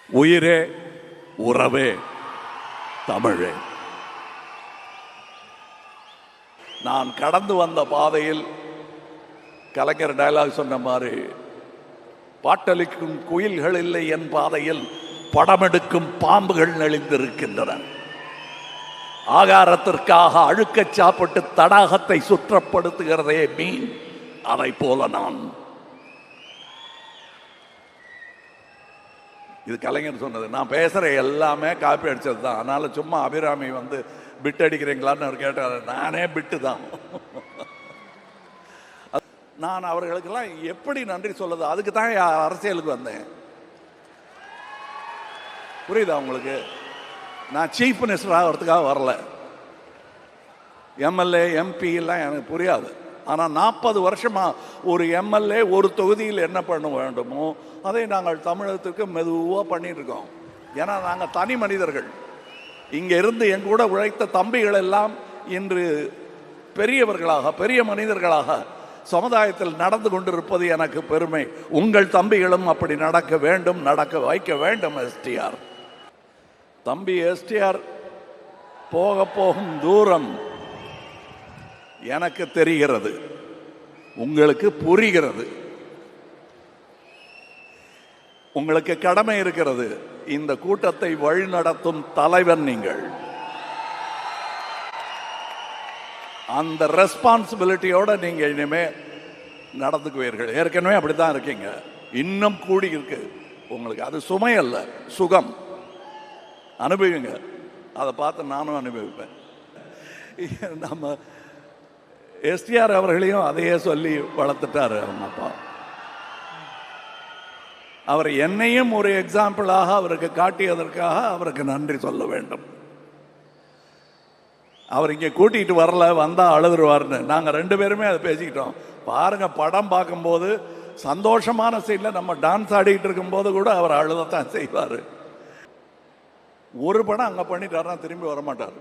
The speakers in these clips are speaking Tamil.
உயிரே உறவே தமிழே. நான் கடந்து வந்த பாதையில் கலைஞர் டயலாக் சொன்ன மாதிரி, பாட்டளிக்கும் குயில்கள் இல்லை என் பாதையில், படமெடுக்கும் பாம்புகள் நெளிந்திருக்கின்றன. ஆகாரத்திற்காக அழுக்கச் சாப்பிட்டு தடாகத்தை சுற்றப்படுத்துகிறதே மீன், அதை போல நான். இது கலைஞர் சொன்னது. நான் பேசுகிற எல்லாமே காப்பி அடித்தது தான். அதனால் சும்மா அபிராமி வந்து பிட் அடிக்கிறீங்களான்னு அவர் கேட்டார். நானே பிட்டு தான். நான் அவர்களுக்கெல்லாம் எப்படி நன்றி சொல்லுது? அதுக்கு தான் அரசியலுக்கு வந்தேன். புரியுதா உங்களுக்கு? நான் சீஃப் மினிஸ்டர் ஆகிறதுக்காக வரல. எம்எல்ஏ எம்பி எல்லாம் எனக்கு புரியாது. ஆனால் 40 வருஷமாக ஒரு எம்எல்ஏ ஒரு தொகுதியில் என்ன பண்ண வேண்டுமோ அதை நாங்கள் தமிழகத்துக்கு மெதுவாக பண்ணிட்டு இருக்கோம். ஏன்னா நாங்கள் தனி மனிதர்கள். இங்கே இருந்து என் கூட உழைத்த தம்பிகள் எல்லாம் இன்று பெரியவர்களாக, பெரிய மனிதர்களாக சமுதாயத்தில் நடந்து கொண்டிருப்பது எனக்கு பெருமை. உங்கள் தம்பிகளும் அப்படி நடக்க வேண்டும், நடக்க வைக்க வேண்டும். எஸ்டிஆர் தம்பி எஸ்டிஆர் போக போகும் தூரம் எனக்கு தெரிகிறது, உங்களுக்கு புரிகிறது. உங்களுக்கு கடமை இருக்கிறது. இந்த கூட்டத்தை வழிநடத்தும் தலைவர் நீங்கள். அந்த ரெஸ்பான்சிபிலிட்டியோட நீங்க இனிமே நடந்துக்குவீர்கள். ஏற்கனவே அப்படித்தான் இருக்கீங்க, இன்னும் கூடி இருக்கு உங்களுக்கு. அது சுமை அல்ல, சுகம். அனுபவிங்க. அதை பார்த்து நானும் அனுபவிப்பேன். நம்ம எஸ்டிஆர் அவர்களையும் அதையே சொல்லி வளர்த்துட்டாரு அவங்க அப்பா. அவர் என்னையும் ஒரு எக்ஸாம்பிளாக அவருக்கு காட்டியதற்காக அவருக்கு நன்றி சொல்ல வேண்டும். அவர் இங்கே கூட்டிகிட்டு வரல, வந்தால் அழுதுருவார்னு நாங்கள் 2 பேருமே அதை பேசிக்கிட்டோம். பாருங்க, படம் பார்க்கும்போது சந்தோஷமான சீனில் நம்ம டான்ஸ் ஆடிக்கிட்டு இருக்கும்போது கூட அவர் அழுதத்தான் செய்வார். ஒரு படம் அங்கே பண்ணிட்டாருன்னா திரும்பி வரமாட்டார்.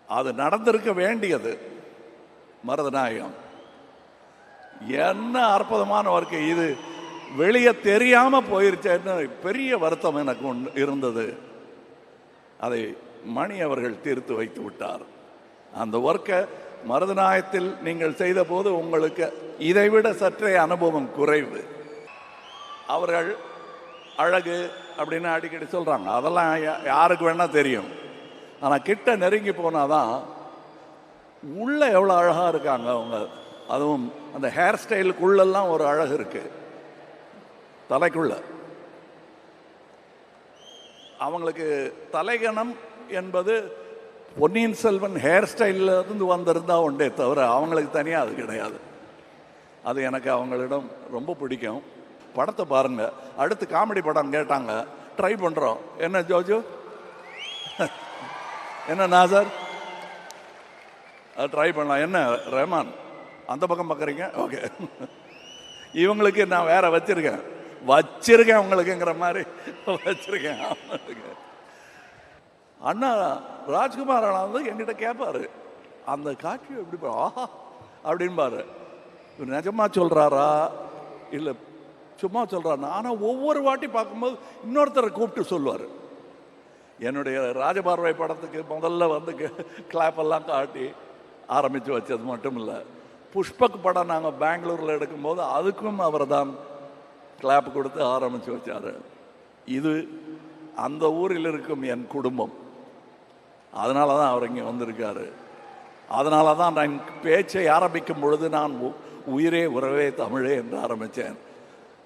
அது நடந்திருக்க வேண்டியது. மருதநாயகம் என்ன அற்புதமான வாழ்க்கை இது. வெளியே தெரியாம போயிருச்சேன்னு பெரிய வருத்தம் எனக்கு இருந்தது. அதை மணி அவர்கள் தீர்த்து வைத்து விட்டார். அந்த ஒர்க்கை மருதநாயகத்தில் நீங்கள் செய்த போது உங்களுக்கு இதைவிட சற்றே அனுபவம் குறைவு. அவர்கள் அழகு அப்படின்னு அடிக்கடி சொல்றாங்க. அதெல்லாம் யாருக்கு வேணா தெரியும். ஆனால் கிட்ட நெருங்கி போனாதான் உள்ள எவ்வளோ அழகாக இருக்காங்க அவங்க. அதுவும் அந்த ஹேர் ஸ்டைலுக்குள்ளெல்லாம் ஒரு அழகு இருக்கு, தலைக்குள்ள. அவங்களுக்கு தலைகணம் என்பது பொன்னியின் செல்வன் ஹேர் ஸ்டைலில் இருந்து வந்திருந்தா உண்டே தவிர அவங்களுக்கு தனியாக அது கிடையாது. அது எனக்கு அவங்களிடம் ரொம்ப பிடிக்கும். படத்தை பாருங்க. அடுத்து காமெடி படம் கேட்டாங்க, ட்ரை பண்ணுறோம். என்ன ஜோஜோ, என்ன நாசர், ட்ரை பண்ணலாம். என்ன ரஹ்மான் அந்த பக்கம் பார்க்குறீங்க? ஓகே, இவங்களுக்கு நான் வேற வச்சிருக்கேன் உங்களுக்குங்கிற மாதிரி வச்சிருக்கேன். அண்ணா ராஜ்குமார் அண்ணா வந்து என்கிட்ட கேட்பாரு, அந்த காட்சி எப்படி ஆஹா அப்படின்பாரு. நிஜமா சொல்றாரா இல்லை சும்மா சொல்றாரு? ஆனால் ஒவ்வொரு வாட்டி பார்க்கும்போது இன்னொருத்தரை கூப்பிட்டு சொல்லுவார். என்னுடைய ராஜபார்வை படத்துக்கு முதல்ல வந்து கிளாப்பெல்லாம் காட்டி ஆரம்பித்து வச்சது மட்டும் இல்லை, புஷ்பக் படம் நாங்கள் பெங்களூரில் எடுக்கும்போது அதுக்கும் அவர் தான் கிளாப் கொடுத்து ஆரம்பித்து வச்சார். இது அந்த ஊரில் இருக்கும் என் குடும்பம். அதனால தான் அவர் இங்கே வந்திருக்காரு. அதனால தான் நான் பேச்சை ஆரம்பிக்கும் பொழுது நான் உயிரே உறவே தமிழே என்று ஆரம்பித்தேன்.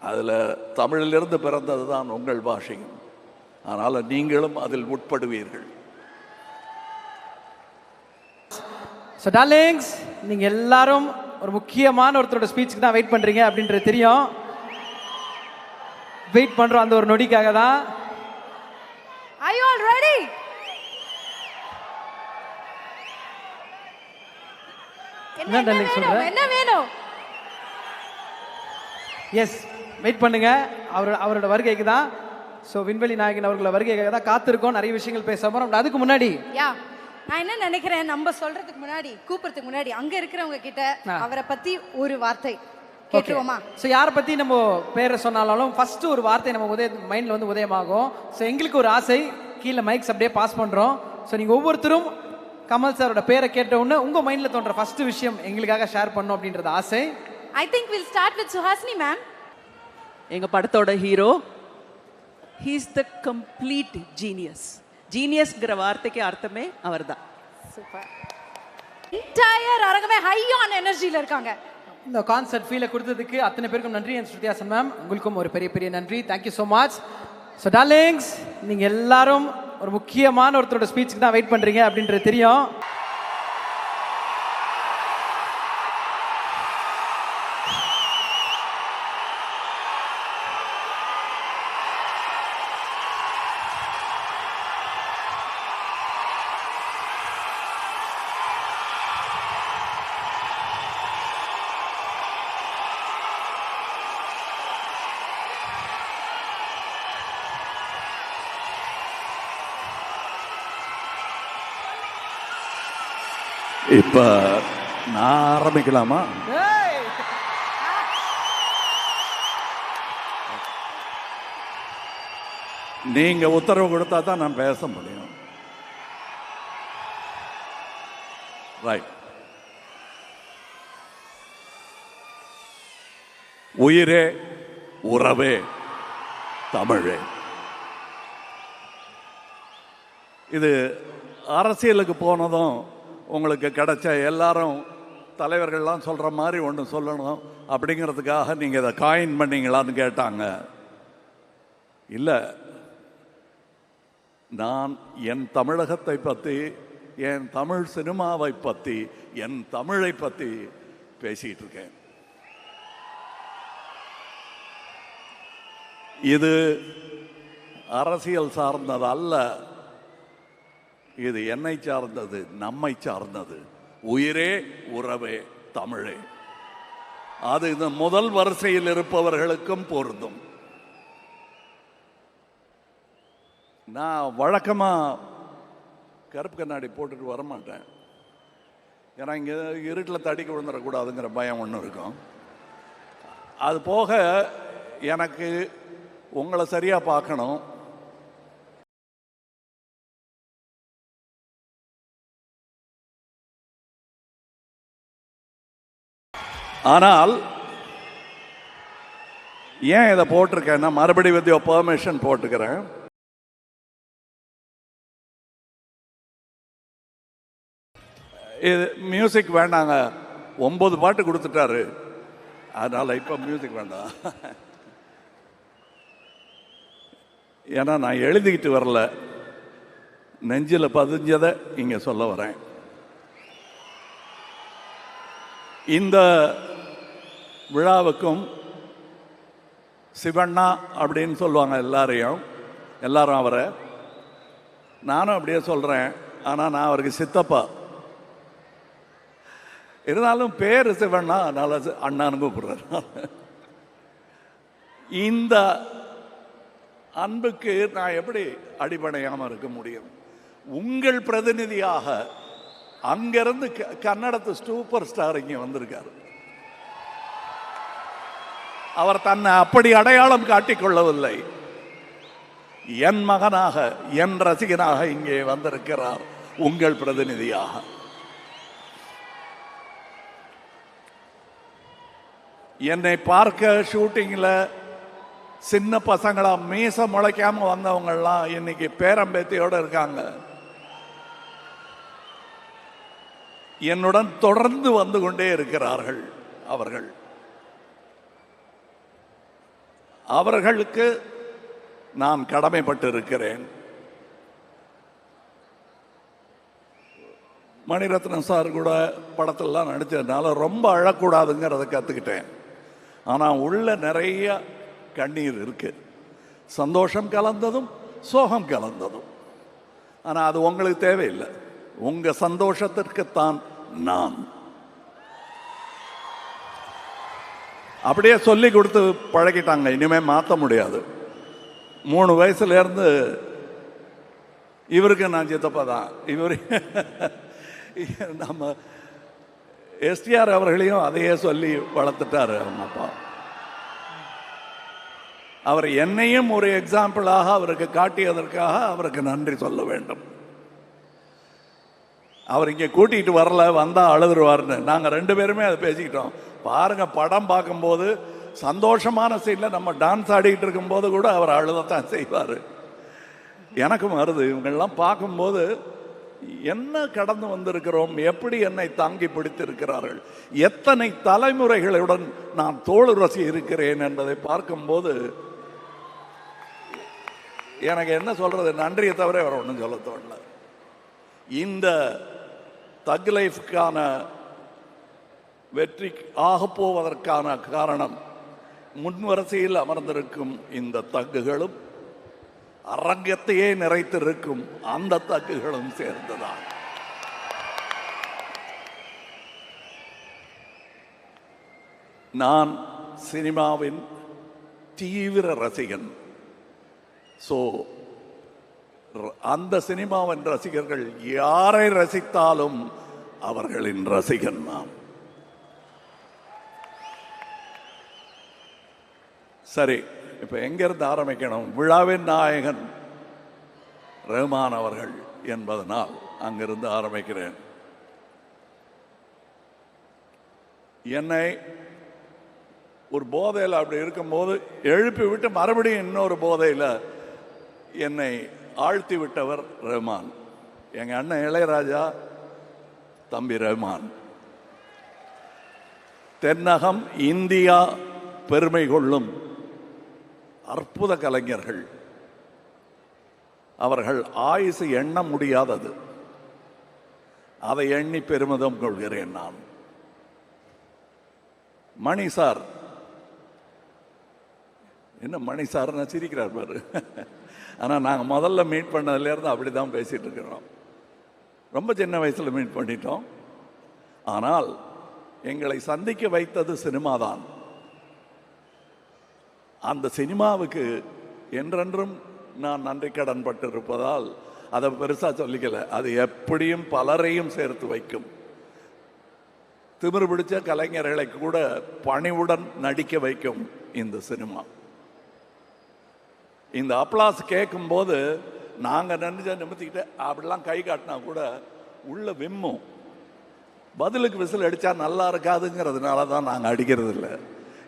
அதில் தமிழிலிருந்து பிறந்தது தான் உங்கள் பாஷையும். அதனால் நீங்களும் அதில் உட்படுவீர்கள். ஸோ டார்லிங்ஸ், நீங்கள் எல்லாரும் ஒரு முக்கியமான ஒருத்தரோட ஸ்பீச்சுக்கு தான் வெயிட் பண்ணுறீங்க அப்படின்றது தெரியும். வெயிட் பண்ணுறோம் அந்த ஒரு நொடிக்காக தான். Are you all ready? என்ன வேணும்? எஸ், வெயிட் பண்ணுங்க. அவரோட வருகைக்கு தான். ஸோ விண்வெளி நாயகன் அவர்களோட வருகைக்காக தான் காத்திருக்கோம். நிறைய விஷயங்கள் பேச போகிறோம். அதுக்கு முன்னாடி நான் என்ன நினைக்கிறேன், நம்ம சொல்றதுக்கு முன்னாடி, கூப்பிடுறதுக்கு முன்னாடி அங்க இருக்கிறவங்க கிட்ட அவரை பத்தி ஒரு வார்த்தை கேட்டுருவோமா? ஸோ யாரை பற்றி நம்ம பேரை சொன்னாலும் ஃபஸ்ட்டு ஒரு வார்த்தை நம்ம மைண்டில் வந்து உதயமாகும். ஸோ எங்களுக்கு ஒரு ஆசை, கீழே மைக்ஸ் அப்படியே பாஸ் பண்ணுறோம். ஸோ நீங்கள் ஒவ்வொருத்தரும் கமல் சாரோட பேரை கேட்ட உடனே உங்கள் மைண்டில் தோன்ற ஃபஸ்ட்டு விஷயம் எங்களுக்காக ஷேர் பண்ணணும் அப்படின்றது ஆசை. I think we'll start with Suhasini ma'am. எங்க படத்தோட hero, he's the complete genius. ஜீனியஸ்ங்கிற வார்த்தைக்கு அர்த்தமே அவர்தான். சூப்பர். என்டையர் அரங்கமே ஹை ஆன் எனர்ஜில இருக்காங்க. இந்த கான்சர்ட் ஃபீலை கொடுத்ததுக்கு அத்தனை பேருக்கும் நன்றி. என் ஸ்ருதிஹாசன் மேம், உங்களுக்கும் ஒரு பெரிய பெரிய நன்றி. Thank you so much. So darlings, நீங்கள் எல்லாரும் ஒரு முக்கியமான ஒருத்தரோட ஸ்பீச்சுக்கு தான் வெயிட் பண்ணுறீங்க அப்படின்றது தெரியும். இப்ப நான் ஆரம்பிக்கலாமா? நீங்க உத்தரவு கொடுத்தா தான் நான் பேச முடியும். ரைட். உயிரே உறவே தமிழே. இது அரசியலுக்கு போனதும் உங்களுக்கு கிடைச்ச எல்லாரும் தலைவர்கள்லாம் சொல்கிற மாதிரி ஒன்று சொல்லணும் அப்படிங்கிறதுக்காக நீங்கள் இதை காயின் பண்ணீங்களான்னு கேட்டாங்க. இல்லை, நான் என் தமிழகத்தை பற்றி, என் தமிழ் சினிமாவை பற்றி, என் தமிழை பற்றி பேசிகிட்டு இருக்கேன். இது அரசியல் சார்ந்தது அல்ல, இது என்னை சார்ந்தது, நம்மை சார்ந்தது. உயிரே உறவே தமிழே. அது இந்த முதல் வரிசையில் இருப்பவர்களுக்கும் பொருந்தும். நான் வழக்கமாக கருப்பு கண்ணாடி போட்டுட்டு வரமாட்டேன். ஏன்னா இங்கே இருட்டில் தடிக்க விழுந்துடக்கூடாதுங்கிற பயம் ஒன்று இருக்கும். அது போக எனக்கு உங்களை சரியாக பார்க்கணும். ஆனால் ஏன் இதை போட்டிருக்கேன்னா, மறுபடி வித் யுவர் பெர்மிஷன் போட்டுக்கிறேன். இது மியூசிக் வேண்டாங்க, 9 பாட்டு கொடுத்துட்டாரு, அதனால இப்போ மியூசிக் வேண்டாம். ஏன்னா நான் எழுதிக்கிட்டு வரல, நெஞ்சில் பதிஞ்சதை இங்கே சொல்ல வரேன். இந்த விழாவுக்கும் சிவண்ணா அப்படின்னு சொல்லுவாங்க எல்லாரும் அவரை. நானும் அப்படியே சொல்கிறேன், ஆனால் நான் அவருக்கு சித்தப்பா. இருந்தாலும் பேர் சிவண்ணா, அதனால அண்ணான்னு கூப்பிடுறேன். இந்த அன்புக்கு நான் எப்படி அடிபடையாமல் இருக்க முடியும்? உங்கள் பிரதிநிதியாக அங்கிருந்து கன்னடத்து சூப்பர் ஸ்டார் இங்கே வந்திருக்காரு. அவர் தன்னை அப்படி அடையாளம் காட்டிக்கொள்ளவில்லை. என் மகனாக, என் ரசிகனாக இங்கே வந்திருக்கிறார், உங்கள் பிரதிநிதியாக. என்னை பார்க்க ஷூட்டிங்கில் சின்ன பசங்களா மீச முளைக்காம வந்தவங்கெல்லாம் இன்னைக்கு பேரம்பேத்தியோடு இருக்காங்க. என்னுடன் தொடர்ந்து வந்து கொண்டே இருக்கிறார்கள். அவர்களுக்கு நான் கடமைப்பட்டு இருக்கிறேன். மணிரத்னம் சார் கூட படத்திலலாம் நடித்ததுனால ரொம்ப அழக்கூடாதுங்கிறத கற்றுக்கிட்டேன். ஆனால் உள்ள நிறைய கண்ணீர் இருக்கு, சந்தோஷம் கலந்ததும் சோகம் கலந்ததும். ஆனால் அது உங்களுக்கு தேவையில்லை. உங்க சந்தோஷத்திற்குத்தான் நான் அப்படியே சொல்லி கொடுத்து பழகிட்டாங்க. இனிமே மாற்ற முடியாது. 3 வயசுல இருந்து இவருக்கு நான் சித்தப்பா தான். இவர் நம்ம எஸ்டிஆர் அவர்களையும் அதையே சொல்லி வளர்த்துட்டாரு அவங்க அப்பா. அவர் என்னையும் ஒரு எக்ஸாம்பிளாக அவருக்கு காட்டியதற்காக அவருக்கு நன்றி சொல்ல வேண்டும். அவர் இங்கே கூட்டிகிட்டு வரல, வந்தால் அழுதுருவார்னு நாங்கள் 2 பேருமே அதை பேசிக்கிட்டோம். பாருங்க, படம் பார்க்கும்போது சந்தோஷமான சீனில் நம்ம டான்ஸ் ஆடிக்கிட்டு இருக்கும்போது கூட அவர் அழுதத்தான் செய்வார். எனக்கும் வருது. இவங்கெல்லாம் பார்க்கும்போது என்ன கடந்து வந்திருக்கிறோம், எப்படி என்னை தாங்கி பிடித்திருக்கிறார்கள், எத்தனை தலைமுறைகளுடன் நான் தோளுரசி இருக்கிறேன் என்பதை பார்க்கும்போது எனக்கு என்ன சொல்றது, நன்றியை தவிர வேற ஒன்றும் சொல்ல தோணல. இந்த தக் லைஃப்கான வெற்றி ஆகப்போவதற்கான காரணம் முன்வரிசையில் அமர்ந்திருக்கும் இந்த தக்குகளும் அரங்கத்தையே நிறைத்திருக்கும் அந்த தக்குகளும் சேர்ந்துதான். நான் சினிமாவின் தீவிர ரசிகன். ஸோ அந்த சினிமாவின் ரசிகர்கள் யாரை ரசித்தாலும் அவர்களின் ரசிகன் நான். சரி, இப்ப எங்கிருந்து ஆரம்பிக்கணும்? விழாவின் நாயகன் ரஹ்மான் அவர்கள் என்பதனால் அங்கிருந்து ஆரம்பிக்கிறேன். என்னை ஒரு போதையில் அப்படி இருக்கும்போது எழுப்பி விட்டு மறுபடியும் இன்னொரு போதையில் என்னை ஆழ்த்தி விட்டவர் ரஹ்மான். எங்க அண்ணன் இளையராஜா, தம்பி ரஹ்மான். தென்னகம் இந்தியா பெருமை கொள்ளும் அற்புத கலைஞர்கள். அவர்கள் ஆயுசு எண்ண முடியாதது. அதை எண்ணி பெருமிதம் கொள்கிறேன் நான். மணி சார், என்ன மணி சார்னு சிரிக்கிறார் பாரு. ஆனால் நாங்கள் முதல்ல மீட் பண்ணதுலேருந்து அப்படி தான் பேசிகிட்டு இருக்கிறோம். ரொம்ப சின்ன வயசில் மீட் பண்ணிட்டோம். ஆனால் எங்களை சந்திக்க வைத்தது சினிமா தான். அந்த சினிமாவுக்கு என்றென்றும் நான் நன்றி கடன் பட்டிருப்பதால் அதை பெருசாக சொல்லிக்கல. அது எப்படியும் பலரையும் சேர்த்து வைக்கும். திமிரு பிடிச்ச கலைஞர்களை கூட பணிவுடன் நடிக்க வைக்கும் இந்த சினிமா. இந்த அப்ளாஸ் கேட்கும் போது நாங்கள் நிமித்திக்கிட்டு அப்படிலாம் கை காட்டினா கூட உள்ள விம்மும். பதிலுக்கு விசில் அடித்தா நல்லா இருக்காதுங்கிறதுனால தான் நாங்கள் அடிக்கிறது இல்லை.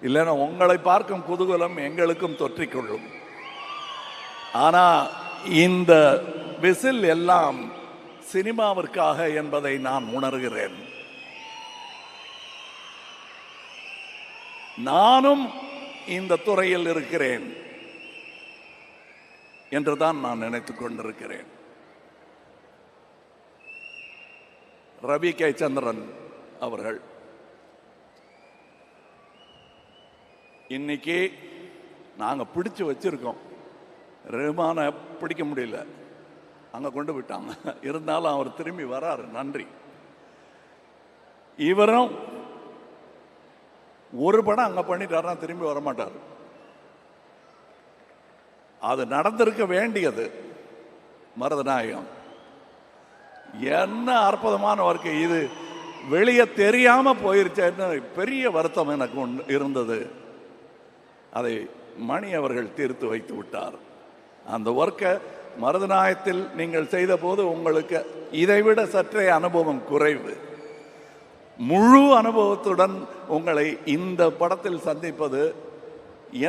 இல்லைன்னா உங்களை பார்க்கும் குதூகலம் எங்களுக்கும் தொற்றிக்கொள்ளும். ஆனால் இந்த விசில் எல்லாம் சினிமாவிற்காக என்பதை நான் உணர்கிறேன். நானும் இந்த துறையில் இருக்கிறேன் என்றுதான் நான் நினைத்துக் கொண்டிருக்கிறேன். ரவி கே சந்திரன் அவர்கள் இன்னைக்கு நாங்க பிடிச்சு வச்சிருக்கோம். ரஹ்மானை பிடிக்க முடியல, அங்க கொண்டு விட்டாங்க. இருந்தாலும் அவர் திரும்பி வராரு, நன்றி. இவரும் ஒரு படம் அங்க பண்ணிட்டாருன்னா திரும்பி வரமாட்டார். அது நடந்திருக்க வேண்டியது. மருதநாயகம் என்ன அற்புதமான வாழ்க்கை இது. வெளியே தெரியாம போயிருச்சேன்னு பெரிய வருத்தம் எனக்கு இருந்தது. அதை மணி அவர்கள் தீர்த்து வைத்து விட்டார். அந்த ஒர்க்கை மருதநாயகத்தில் நீங்கள் செய்த போது உங்களுக்கு இதைவிட சற்றே அனுபவம் குறைவு. முழு அனுபவத்துடன் உங்களை இந்த படத்தில் சந்திப்பது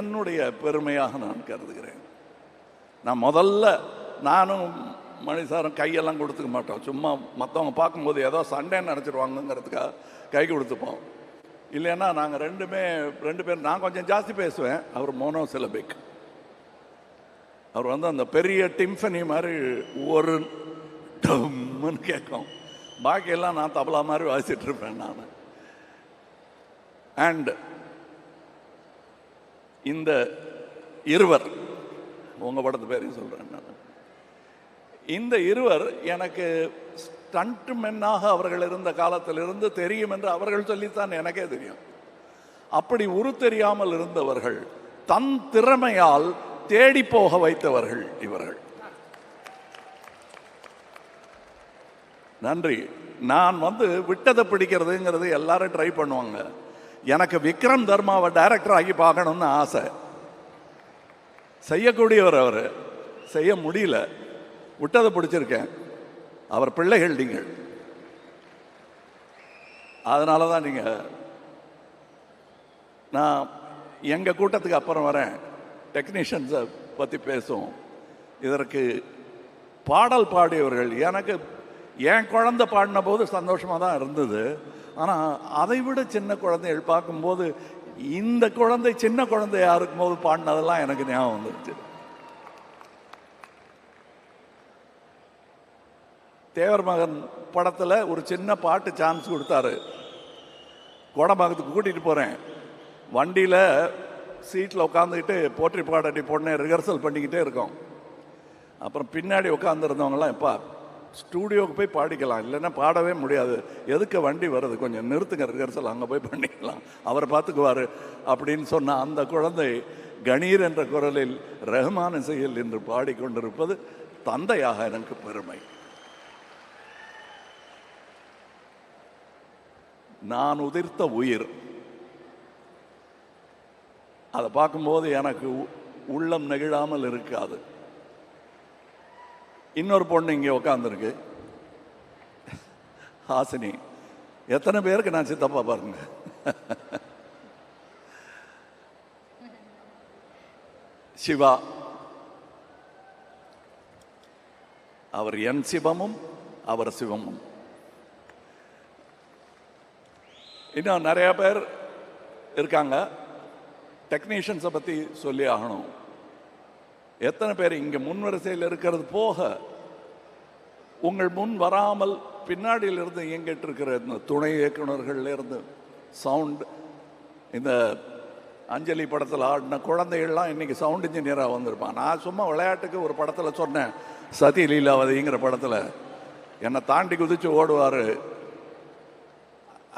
என்னுடைய பெருமையாக நான் கருதுகிறேன். நான் முதல்ல நானும் மணிசாரும் கையெல்லாம் கொடுத்துக்க மாட்டோம். சும்மா மற்றவங்க பார்க்கும்போது ஏதோ சண்டைன்னு நினச்சிடுவாங்கங்கிறதுக்காக கை கொடுத்துப்போம். இல்லைன்னா நாங்கள் ரெண்டு பேர் நான் கொஞ்சம் ஜாஸ்தி பேசுவேன், அவர் மோனோசிலபிக். அவர் அந்த பெரிய டிம்ஃபனி மாதிரி ஒரு டம்முன்னு கேட்கும். பாக்கியெல்லாம் நான் தபலா மாதிரி வாசிட்டு இருப்பேன் நான். அண்ட் இந்த இருவர், உங்க படத்து பேரையும் சொல்றேன் நான். இந்த இருவர் எனக்கு ஸ்டண்ட் மென்னாக அவர்கள் இருந்த காலத்திலிருந்து தெரியும் என்று அவர்கள் சொல்லித்தான் எனக்கே தெரியும். அப்படி உரு தெரியாமல் இருந்தவர்கள் தன் திறமையால் தேடி போக வைத்தவர்கள் இவர்கள். நன்றி. நான் வந்து விட்டதை பிடிக்கிறதுங்கிறது எல்லாரும் ட்ரை பண்ணுவாங்க. எனக்கு விக்ரம் தர்மாவை டைரக்டர் ஆகி பார்க்கணும்னு ஆசை. செய்யக்கூடியவர் அவர், செய்ய முடியல. விட்டதை பிடிச்சிருக்கேன். அவர் பிள்ளைகள் நீங்கள். அதனால தான் நீங்கள், நான் எங்கள் கூட்டத்துக்கு அப்புறம் வரேன், டெக்னீஷியன்ஸை பற்றி பேசுவோம். இதற்கு பாடல் பாடியவர்கள், எனக்கு என் குழந்தை பாடின போது சந்தோஷமாக தான் இருந்தது. ஆனால் அதை விட சின்ன குழந்தைகள் பார்க்கும்போது இந்த குழந்தை சின்ன குழந்தையா இருக்கும்போது பாடினதெல்லாம் எனக்கு ஞாபகம் வந்துருச்சு. தேவர் மகன் படத்தில் ஒரு சின்ன பாட்டு சான்ஸ் கொடுத்தாரு. கோடம்பாக்கத்துக்கு கூட்டிகிட்டு போகிறேன். வண்டியில் சீட்டில் உட்காந்துக்கிட்டு போற்றி பாடட்டி பொண்ணை ரிஹர்சல் பண்ணிக்கிட்டே இருக்கோம். அப்புறம் பின்னாடி உட்காந்துருந்தவங்களாம், எப்பா ஸ்டூடியோவுக்கு போய் பாடிக்கலாம், இல்லைன்னா பாடவே முடியாது, எதுக்கு வண்டி வருது, கொஞ்சம் நிறுத்துங்க, ரிஹர்சல் அங்கே போய் பண்ணிக்கலாம், அவர் பார்த்துக்குவார் அப்படின்னு சொன்ன அந்த குழந்தை கணீர் என்ற குரலில் ரஹ்மான் இசையில் என்று பாடிக்கொண்டிருப்பது தந்தையாக எனக்கு பெருமை. நான் உதிர்த்த உயிர், அதை பார்க்கும்போது எனக்கு உள்ளம் நெகிழாமல் இருக்காது. இன்னொரு பொண்ணு இங்கே உட்காந்துருக்கு, ஹாசினி. எத்தனை பேருக்கு நான் சித்தப்பா பாருங்க. சிவா, அவர் என் சிவமும் அவர் சிவமும். இன்னும் நிறைய பேர் இருக்காங்க. டெக்னீஷியன்ஸை பற்றி சொல்லி ஆகணும். எத்தனை பேர் இங்கே முன்வரிசையில் இருக்கிறது போக உங்கள் முன் வராமல் பின்னாடியிலிருந்து இயங்கிட்டு இருக்கிற இந்த துணை இயக்குநர்கள்லேருந்து சவுண்ட், இந்த அஞ்சலி படத்தில் ஆடின குழந்தைகள்லாம் இன்னைக்கு சவுண்ட் இன்ஜினியராக வந்திருப்பான். நான் சும்மா விளையாட்டுக்கு ஒரு படத்தில் சொன்னேன், சதி லீலாவதிங்கிற படத்தில் என்னை தாண்டி குதிச்சு ஓடுவார்.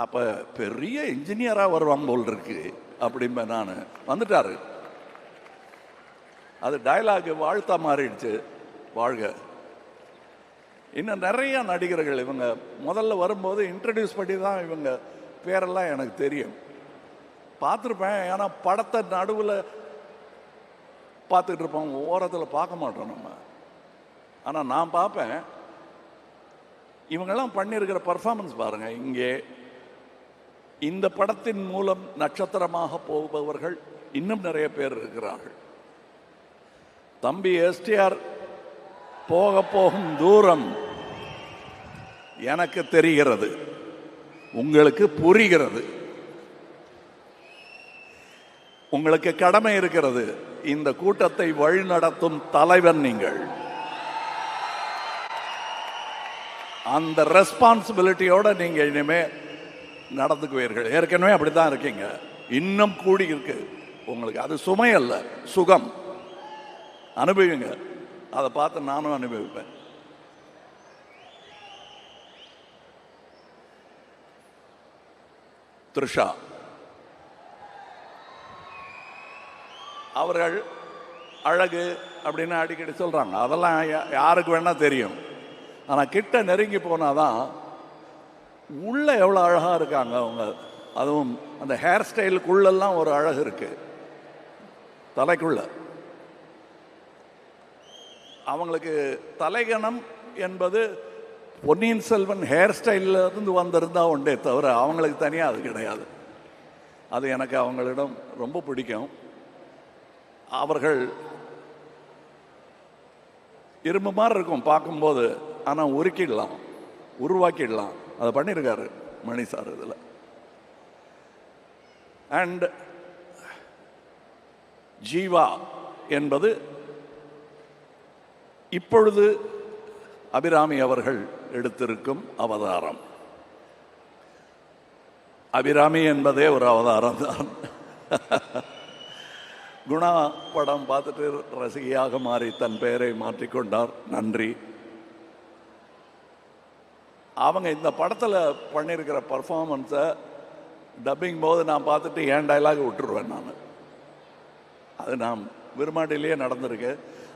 அப்போ பெரிய இன்ஜினியராக வருவாங்க போல் இருக்கு அப்படின்பேன் நான். வந்துட்டாரு. அது டயலாக் வாழ்த்தா மாறிடுச்சு. வாழ்க. இன்னும் நிறைய நடிகர்கள் இவங்க முதல்ல வரும்போது இன்ட்ரடியூஸ் பண்ணி தான் இவங்க பேரெல்லாம் எனக்கு தெரியும், பார்த்துருப்பேன். ஏன்னா படத்தை நடுவில் பார்த்துட்டு இருப்போம், ஓரத்தில் பார்க்க மாட்டோம் நம்ம. ஆனால் நான் பார்ப்பேன், இவங்கெல்லாம் பண்ணியிருக்கிற பர்ஃபார்மன்ஸ் பாருங்க. இங்கே இந்த படத்தின் மூலம் நட்சத்திரமாக போபவர்கள் இன்னும் நிறைய பேர் இருக்கிறார்கள். தம்பி எஸ்டிஆர் போக போகும் தூரம் எனக்கு தெரிகிறது, உங்களுக்கு புரிகிறது. உங்களுக்கு கடமை இருக்கிறது. இந்த கூட்டத்தை வழிநடத்தும் தலைவன் நீங்கள். அந்த ரெஸ்பான்சிபிலிட்டியோட நீங்க இனிமே நடந்துக்குவீர்கள். ஏற்கனவே அப்படித்தான் இருக்கீங்க, இன்னும் கூடி இருக்கு உங்களுக்கு. அது சுமை அல்ல, சுகம். அனுபவிங்க. அதை பார்த்து நானும் அனுபவிப்பேன். த்ரிஷா அவர்கள் அழகு அப்படின்னு அடிக்கடி சொல்றாங்க. அதெல்லாம் யாருக்கு வேணா தெரியும். ஆனா கிட்ட நெருங்கி போனாதான் உள்ள எவ்வளவு அழகா இருக்காங்க அவங்க. அதுவும் அந்த ஹேர் ஸ்டைலுக்குள்ளெல்லாம் ஒரு அழகு இருக்கு, தலைக்குள்ள. அவங்களுக்கு தலைகணம் என்பது பொன்னியின் செல்வன் ஹேர் ஸ்டைல்ல இருந்து வந்திருந்தா உண்டே தவிர அவங்களுக்கு தனியாக அது கிடையாது. அது எனக்கு அவங்களிடம் ரொம்ப பிடிக்கும். அவர்கள் இரும்பு மாதிரி இருக்கும் பார்க்கும்போது, ஆனால் உருக்கிடலாம், உருவாக்கிடலாம். அதை பண்ணியிருக்காரு மணி சார் இதில். அண்ட் ஜீவா என்பது இப்பொழுது அபிராமி அவர்கள் எடுத்திருக்கும் அவதாரம். அபிராமி என்பதே ஒரு அவதாரம் தான். குணா படம் பார்த்துட்டு ரசிகையாக மாறி தன் பெயரை மாற்றிக்கொண்டார். நன்றி. அவங்க இந்த படத்தில் பண்ணியிருக்கிற பர்ஃபார்மன்ஸை டப்பிங் போது நான் பார்த்துட்டு என் டைலாக் விட்டுருவேன். நான் அது நான் விரும்மாண்டிலேயே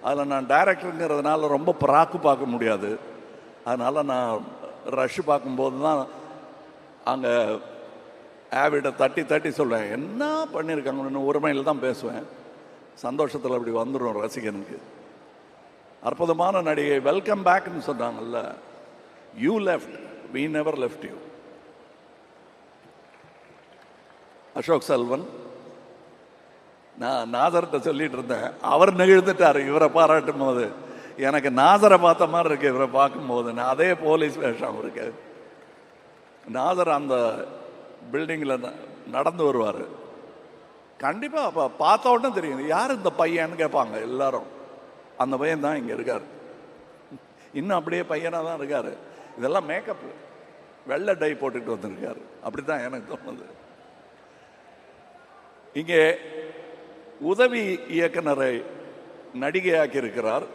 அதில் நான் டைரக்டருங்கிறதுனால ரொம்ப பிராக்கு பார்க்க முடியாது. அதனால் நான் ரஷ் பார்க்கும்போது தான் அங்கே ஆவிட தட்டி தட்டி சொல்லுவேன், என்ன பண்ணியிருக்காங்கன்னு ஒரு மைண்டில் தான் பேசுவேன். சந்தோஷத்தில் அப்படி வந்துடும் ரசிகனுக்கு. அற்புதமான நடிகை, வெல்கம் பேக்னு சொன்னாங்கல்ல, you left, we never left you. Ashok Selvan, நான் நாசர்கிட்ட சொல்லிட்டு இருந்தேன், அவர் நெகிழ்ந்துட்டார் இவரை பாராட்டும் போது. எனக்கு நாசரை பார்த்த மாதிரி இருக்கு இவரை பார்க்கும்போது. நான் அதே போலீஸ் வேஷம் இருக்கு. நாசர் அந்த பில்டிங்கில் நடந்து வருவார். கண்டிப்பாக அப்போ பார்த்த உடனே தெரியும் யார் இந்த பையன்னு கேட்பாங்க எல்லாரும். அந்த பையன் தான் இங்கே இருக்கார். இன்னும் அப்படியே பையனாக தான் இருக்கார். இதெல்லாம் மேக்கப், வெள்ளை டை போட்டுட்டு வந்திருக்காரு. அப்படி தான் எனக்கு தோணுது. இங்கே உதவி இயக்குனரை நடிகையாக்கி இருக்கிறார்.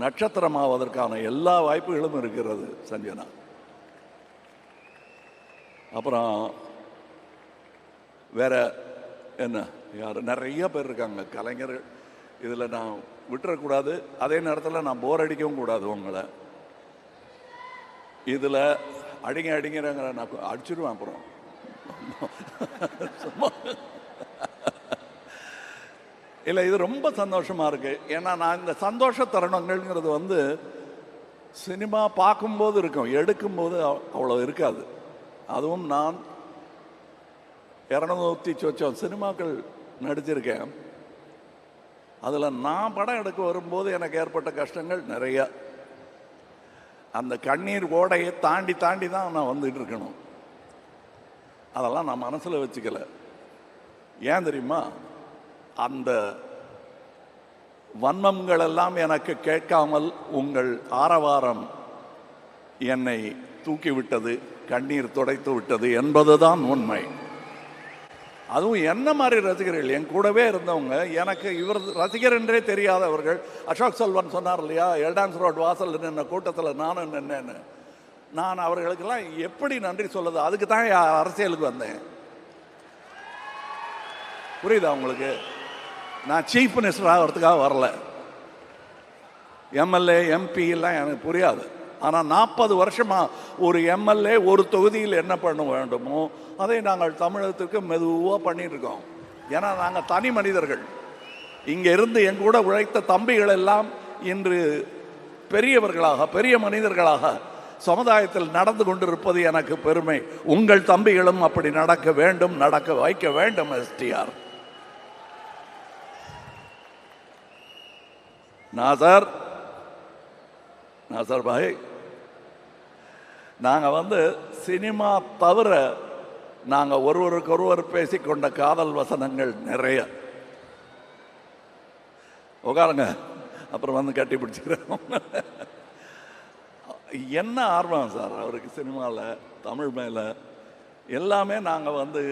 நட்சத்திரமாவதற்கான எல்லா வாய்ப்புகளும் இருக்கிறது சஞ்சனா. அப்புறம் வேற என்ன, யார், நிறைய பேர் இருக்காங்க கலைஞர்கள். இதில் நான் விட்டுறக்கூடாது, அதே நேரத்தில் நான் போர் அடிக்கவும் கூடாது உங்களை. இதில் அடிங்கிறங்கிற நான் அடிச்சிடுவேன் அப்புறம். இல்லை, இது ரொம்ப சந்தோஷமாக இருக்குது. ஏன்னா நான் இந்த சந்தோஷ தருணங்கள்ங்கிறது வந்து சினிமா பார்க்கும்போது இருக்கும், எடுக்கும்போது அவ்வளோ இருக்காது. அதுவும் நான் 200 சொச்சம் சினிமாக்கள் நடிச்சிருக்கேன். அதில் நான் படம் எடுக்க வரும்போது எனக்கு ஏற்பட்ட கஷ்டங்கள் நிறையா. அந்த கண்ணீர் ஓடையை தாண்டி தாண்டி தான் நான் வந்துட்டு இருக்கணும். அதெல்லாம் நான் மனசில் வச்சுக்கல. ஏன் தெரியுமா, அந்த வன்மங்கள் எல்லாம் எனக்கு கேட்காமல் உங்கள் ஆரவாரம் என்னை தூக்கிவிட்டது, கண்ணீர் துடைத்து விட்டது என்பதுதான் உண்மை. அதுவும் என்ன மாதிரி ரசிகர்கள், என் கூடவே இருந்தவங்க, எனக்கு இவர் ரசிகர் என்றே தெரியாதவர்கள். அசோக் செல்வன் சொன்னார் இல்லையா, எல்டான்ஸ் ரோட் வாசல் நின்ன கூட்டத்தில் நானும் நின்னேன்னு. நான் அவர்களுக்கெல்லாம் எப்படி நன்றி சொல்லுது? அதுக்கு தான் அரசியலுக்கு வந்தேன். புரியுதா உங்களுக்கு? நான் சீஃப் மினிஸ்டர் ஆகிறதுக்காக வரல. எம்எல்ஏ எம்பி எல்லாம் எனக்கு புரியாது. ஆனால் 40 வருஷமாக ஒரு எம்எல்ஏ ஒரு தொகுதியில் என்ன பண்ண வேண்டுமோ அதை நாங்கள் தமிழகத்துக்கு மெதுவாக பண்ணிட்டு இருக்கோம். ஏன்னா நாங்கள் தனி மனிதர்கள். இங்கே இருந்து என் கூட உழைத்த தம்பிகள் எல்லாம் இன்று பெரியவர்களாக, பெரிய மனிதர்களாக சமுதாயத்தில் நடந்து கொண்டிருப்பது எனக்கு பெருமை. உங்கள் தம்பிகளும் அப்படி நடக்க வேண்டும், நடக்க வைக்க வேண்டும். எஸ்டிஆர் நாசர் பாய், நாங்கள் வந்து சினிமா தவிர நாங்கள் ஒருவருக்கொருவர் பேசிக்கொண்ட காதல் வசனங்கள் நிறைய. உட்காருங்க, அப்புறம் வந்து கட்டி பிடிச்சிக்கிறோம். என்ன ஆர்வம் சார் அவருக்கு சினிமாவில், தமிழ் மேலே எல்லாமே. நாங்கள் வந்து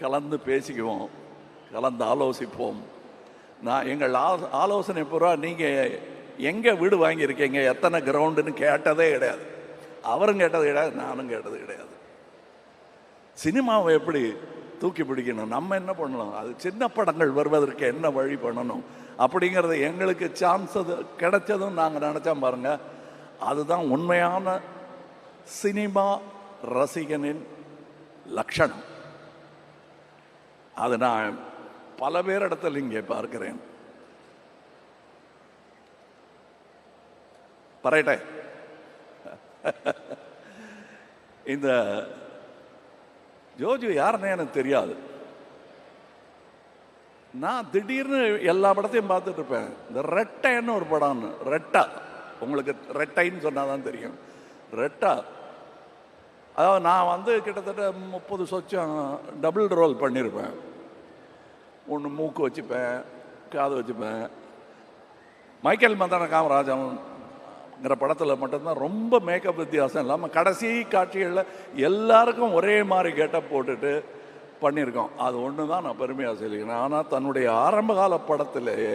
கலந்து பேசிக்குவோம், கலந்து ஆலோசிப்போம். நான் எங்கள் ஆலோசனை பூரா நீங்கள் எங்கே வீடு வாங்கியிருக்கீங்க, எத்தனை கிரவுண்டுன்னு கேட்டதே கிடையாது. அவரும் கேட்டது கிடையாது, நானும் கேட்டது கிடையாது. சினிமாவை எப்படி தூக்கி பிடிக்கணும், நம்ம என்ன பண்ணலாம், அது சின்ன படங்கள் வருவதற்கு என்ன வழி பண்ணணும் அப்படிங்கிறது எங்களுக்கு சான்ஸ் கிடைச்சதும் நாங்கள் நினச்சோம் பாருங்க. அதுதான் உண்மையான சினிமா ரசிகனின் லட்சணம். அது நான் பல பேரிடத்தில் இங்கே பார்க்கிறேன். பரேட்டை இந்த ஜோஜு யாருன்னு எனக்கு தெரியாது. நான் திடீர்னு எல்லா படத்தையும் பார்த்துட்டு இருப்பேன். இந்த ரெட்டைன்னு ஒரு படம், ரெட்டா, உங்களுக்கு ரெட்டைன்னு சொன்னாதான் தெரியும். ரெட்டா, அதாவது நான் வந்து கிட்டத்தட்ட 30 சொச்சம் டபுள் ரோல் பண்ணியிருப்பேன். ஒன்று மூக்கு வச்சுப்பேன், காது வச்சுப்பேன். மைக்கேல் மதன காமராஜங்கிற படத்தில் மட்டும்தான் ரொம்ப மேக்கப் வித்தியாசம் இல்லாமல் கடைசி காட்சிகளில் எல்லாருக்கும் ஒரே மாதிரி கெட்டப் போட்டுட்டு பண்ணியிருக்கோம். அது ஒன்று தான் நான் பெருமையாக சொல்லிக்கிறேன். ஆனால் தன்னுடைய ஆரம்பகால படத்திலேயே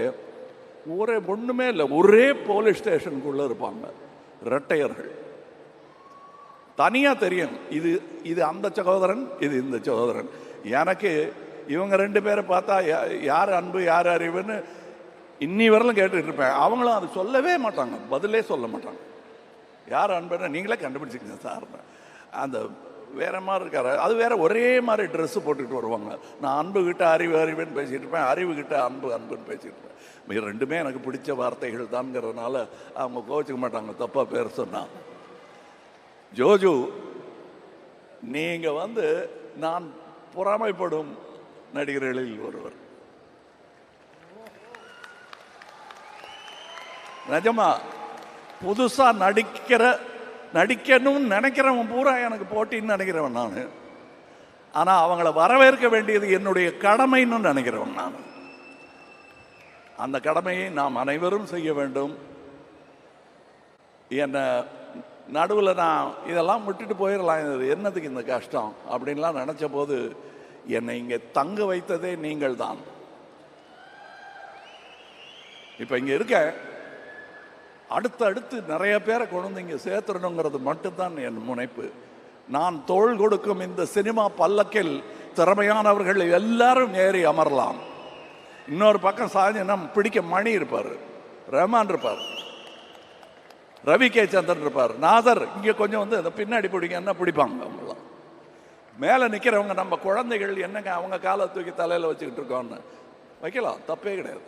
ஒன்றுமே இல்லை, ஒரே போலீஸ் ஸ்டேஷனுக்குள்ளே இருப்பாங்க ரெட்டையர்கள். தனியாக தெரியும், இது அந்த சகோதரன், இது இந்த சகோதரன். எனக்கு இவங்க 2 பேரை பார்த்தா யார் அன்பு யார் அறிவுன்னு இன்னி வரலும் கேட்டுட்டு இருப்பேன். அவங்களும் அது சொல்லவே மாட்டாங்க, பதிலே சொல்ல மாட்டாங்க. யார் அன்புன்னா நீங்களே கண்டுபிடிச்சிக்கங்க சார். அந்த வேற மாதிரி இருக்காரு, அது வேற ஒரே மாதிரி ட்ரெஸ்ஸு போட்டுக்கிட்டு வருவாங்க. நான் அன்பு கிட்ட அறிவு அறிவுன்னு பேசிகிட்டு இருப்பேன், அறிவு கிட்ட அன்பு அன்புன்னு பேசிகிட்டு இருப்பேன். இது ரெண்டுமே எனக்கு பிடிச்ச வார்த்தைகள் தான்ங்கிறதுனால அவங்க கோச்சிக்க மாட்டாங்க தப்பாக பேர் சொன்னா. ஜோஜு, நீங்கள் நான் பொறாமைப்படும் நடிகர்களில் ஒருவர். நிஜமா புதுசாக நடிக்கணும்னு நினைக்கிறவன் பூரா எனக்கு போட்டின்னு நினைக்கிறவன் நான். ஆனால் அவங்கள வரவேற்க வேண்டியது என்னுடைய கடமைன்னு நினைக்கிறவன் நான். அந்த கடமையை நாம் அனைவரும் செய்ய வேண்டும். என்னை நடுவில் நான் இதெல்லாம் விட்டுட்டு போயிடலாம், இது என்னதுக்கு இந்த கஷ்டம் அப்படின்லாம் நினச்ச போது என்னை இங்கே தங்க வைத்ததே நீங்கள் தான். இப்போ இங்கே இருக்க அடுத்து நிறைய பேரை கொண்டு வந்து இங்கே சேர்த்துடணுங்கிறது மட்டும்தான் என் முனைப்பு. நான் தோள் கொடுக்கும் இந்த சினிமா பல்லக்கில் திறமையானவர்கள் எல்லாரும் ஏறி அமரலாம். இன்னொரு பக்கம் சாஞ்சினா பிடிக்க மணி இருப்பார், ரஹ்மான் இருப்பார், ரவி கே சந்திரன் இருப்பார், நாதர் இங்கே கொஞ்சம் அந்த பின்னாடி பிடிங்கன்னா பிடிப்பாங்க. அவங்களாம் மேலே நிற்கிறவங்க நம்ம குழந்தைகள் என்னங்க அவங்க காலை தூக்கி தலையில் வச்சுக்கிட்டு இருக்கோன்னு வைக்கலாம், தப்பே கிடையாது.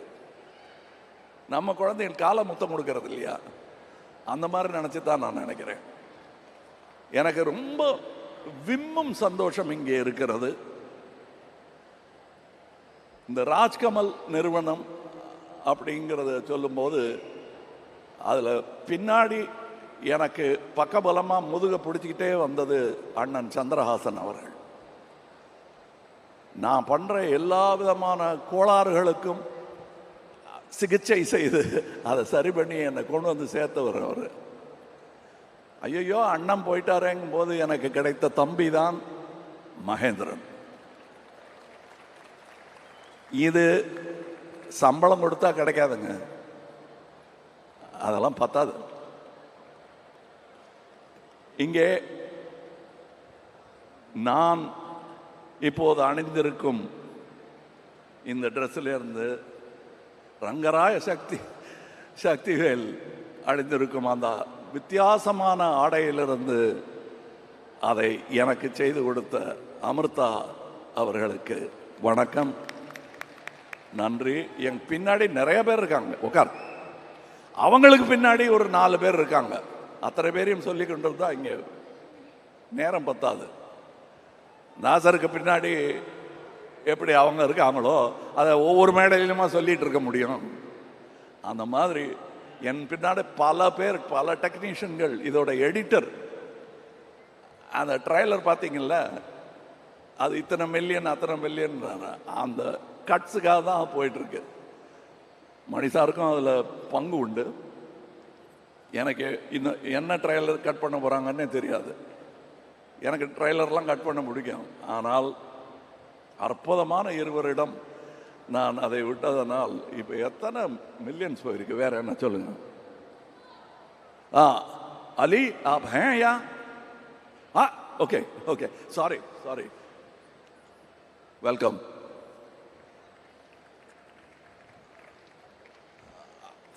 நம்ம குழந்தைகள் காலை முத்தம் கொடுக்கறது இல்லையா, அந்த மாதிரி நினச்சி தான் நான் நினைக்கிறேன். எனக்கு ரொம்ப விம்மும் சந்தோஷம் இங்கே இருக்கிறது. இந்த ராஜ்கமல் நிறுவனம் அப்படிங்கிறத சொல்லும்போது அதில் பின்னாடி எனக்கு பக்கபலமாக முதுக பிடிச்சிக்கிட்டே வந்தது அண்ணன் சந்திரஹாசன் அவர்கள். நான் பண்ணுற எல்லா விதமான கோளாறுகளுக்கும் சிகிச்சை செய்து அதை சரி பண்ணி என்னை கொண்டு வந்து சேர்த்தவர் அவர். ஐயோ அண்ணன் போயிட்டாரேங்கும் போது எனக்கு கிடைத்த தம்பி தான் மகேந்திரன். இது சம்பளம் கொடுத்தா கிடைக்காதுங்க, அதெல்லாம் பத்தாது. இங்கே நான் இப்போது அணிந்திருக்கும் இந்த ட்ரெஸ்ஸிலிருந்து ரங்கராய சக்திவேல் அணிந்திருக்கும் அந்த வித்தியாசமான ஆடையிலிருந்து அதை எனக்கு செய்து கொடுத்த அமிர்தா அவர்களுக்கு வணக்கம், நன்றி. என் பின்னாடி நிறைய பேர் இருக்காங்க, உட்கார். அவங்களுக்கு பின்னாடி ஒரு 4 பேர் இருக்காங்க. அத்தனை பேரையும் சொல்லி கொண்டு தான் இங்கே நேரம் பத்தாது. நாசருக்கு பின்னாடி எப்படி அவங்க இருக்காங்களோ அதை ஒவ்வொரு மேடையிலுமா சொல்லிட்டு இருக்க முடியும். அந்த மாதிரி என் பின்னாடி பல பேர், பல டெக்னீஷியன்கள். இதோட எடிட்டர், அந்த ட்ரைலர் பார்த்தீங்கல்ல, அது இத்தனை மில்லியன் அத்தனை மில்லியன் அந்த கட்ஸுக்காக தான் போயிட்டுருக்கு. மணிசாருக்கும் அதில் பங்கு உண்டு. எனக்கு இன்னும் என்ன ட்ரைலர் கட் பண்ண போகிறாங்கன்னே தெரியாது. எனக்கு ட்ரைலர்லாம் கட் பண்ண பிடிக்கும். ஆனால் அற்புதமான இருவரிடம் நான் அதை விட்டதனால் இப்போ எத்தனை மில்லியன்ஸ் போயிருக்கு. வேற என்ன சொல்லுங்க? அலி ஆப் ஹே யா? Okay okay, sorry welcome.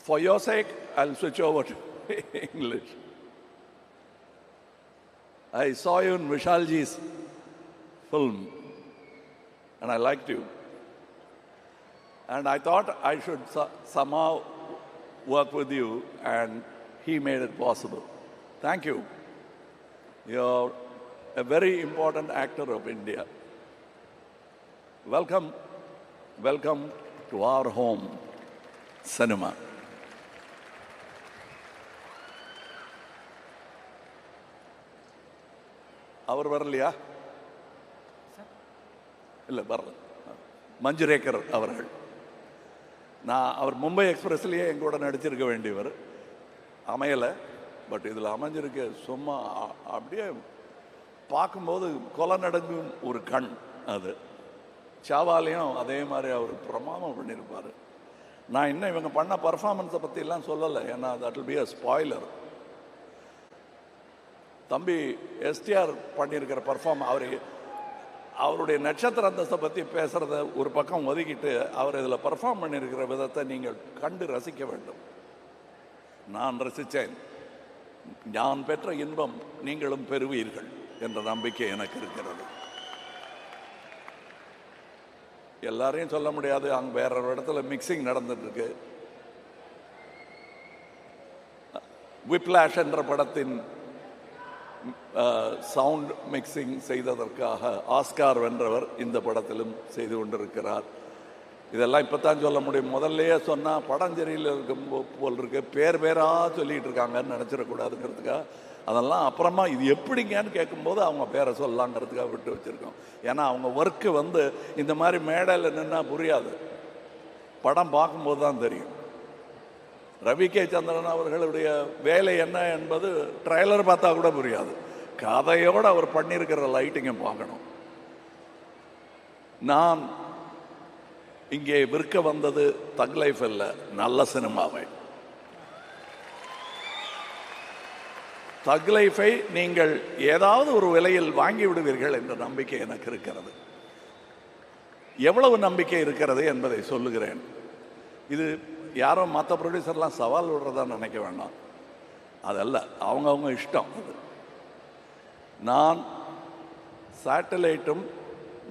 For your sake, I'll switch over to English. I saw you in Vishalji's film and I liked you. And I thought I should somehow work with you, and he made it possible. Thank you. You're a very important actor of India. Welcome to our home, cinema. அவர் வரலையா? இல்லை வரல. மஞ்சுரேக்கர் அவர்கள். அவர் மும்பை எக்ஸ்பிரஸ்லேயே எங்கூட நடிச்சிருக்க வேண்டியவர், அமையலை. பட் இதில் அமைஞ்சிருக்க சும்மா அப்படியே பார்க்கும்போது கொலை நடங்கும் ஒரு கண். அது சாவாலையும் அதே மாதிரி அவர் பிரமாதம் பண்ணியிருப்பார். நான் இன்னும் இவங்க பண்ண பர்ஃபார்மன்ஸை பற்றிலாம் சொல்லலை, ஏன்னா that will be a spoiler. தம்பி எஸ்டிஆர் பண்ணியிருக்கிற அவருடைய நட்சத்திர அந்தஸ்தை பற்றி பேசுகிறத ஒரு பக்கம் ஒதுக்கிட்டு அவர் இதில் பர்ஃபார்ம் பண்ணியிருக்கிற விதத்தை நீங்கள் கண்டு ரசிக்க வேண்டும். நான் ரசித்தேன், நான் பெற்ற இன்பம் நீங்களும் பெறுவீர்கள் என்ற நம்பிக்கை எனக்கு இருக்கிறது. எல்லாரையும் சொல்ல முடியாது, அங்கே வேற ஒரு இடத்துல மிக்சிங் நடந்துட்டு இருக்கு. விப்ளாஷ் என்ற படத்தின் சவுண்ட் மிக்சிங் செய்ததற்காக ஆஸ்கார் வென்றவர் இந்த படத்திலும் செய்து கொண்டிருக்கிறார். இதெல்லாம் இப்போ தான் சொல்ல முடியும். முதல்லையே சொன்னால் படம் சரியில் இருக்கும் போல் இருக்கு, பேராக சொல்லிகிட்டு இருக்காங்கன்னு நினச்சிடக்கூடாதுங்கிறதுக்காக அதெல்லாம் அப்புறமா இது எப்படிங்கன்னு கேட்கும்போது அவங்க பேரை சொல்லலாங்கிறதுக்காக விட்டு வச்சுருக்கோம். ஏன்னா அவங்க ஒர்க்கு வந்து இந்த மாதிரி மேடையில் நின்னா புரியாது, படம் பார்க்கும்போது தான் தெரியும். ரவி கே சந்திரன் அவர்களுடைய வேலை என்ன என்பது ட்ரெய்லர் பார்த்தா கூட புரியாது, கதையோடு அவர் பண்ணியிருக்கிற லைட்டிங்கை பார்க்கணும். நான் இங்கே விற்க வந்தது தக் லைஃப் அல்ல, நல்ல சினிமாவை. தக் லைஃபை நீங்கள் ஏதாவது ஒரு விலையில் வாங்கி விடுவீர்கள் என்ற நம்பிக்கை எனக்கு இருக்கிறது. எவ்வளவு நம்பிக்கை இருக்கிறது என்பதை சொல்லுகிறேன். இது யாரோ மற்ற ப்ரொடியூசர்லாம் சவால் விடுறதா நினைக்க வேண்டாம், அதல்ல, அவங்கவுங்க இஷ்டம். அது நான் சேட்டலைட்டும்